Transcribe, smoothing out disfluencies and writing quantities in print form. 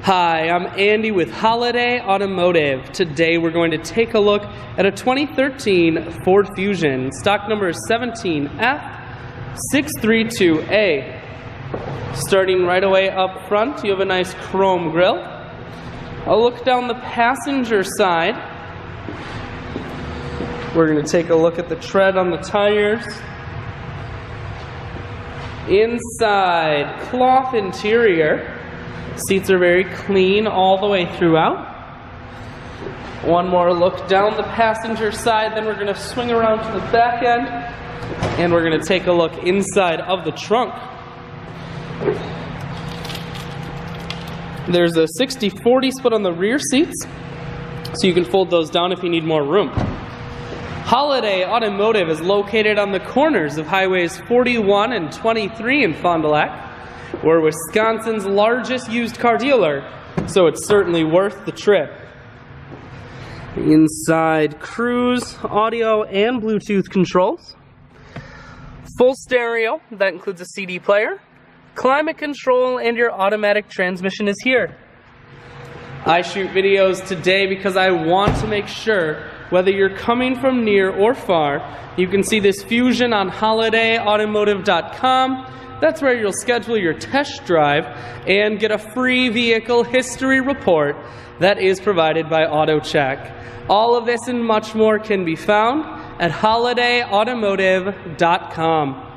Hi, I'm Andy with Holiday Automotive. Today we're going to take a look at a 2013 Ford Fusion. Stock number is 17F632A. Starting right away up front, you have a nice chrome grille. I'll look down the passenger side. We're going to take a look at the tread on the tires. Inside, cloth interior. Seats are very clean all the way throughout. One more look down the passenger side, then we're going to swing around to the back end and we're going to take a look inside of the trunk. There's a 60-40 split on the rear seats, so you can fold those down if you need more room. Holiday Automotive is located on the corners of highways 41 and 23 in Fond du Lac. We're Wisconsin's largest used car dealer, so it's certainly worth the trip. Inside, cruise, audio, and Bluetooth controls. Full stereo, that includes a CD player. Climate control and your automatic transmission is here. I shoot videos today because I want to make sure whether you're coming from near or far, you can see this Fusion on holidayautomotive.com. That's where you'll schedule your test drive and get a free vehicle history report that is provided by AutoCheck. All of this and much more can be found at holidayautomotive.com.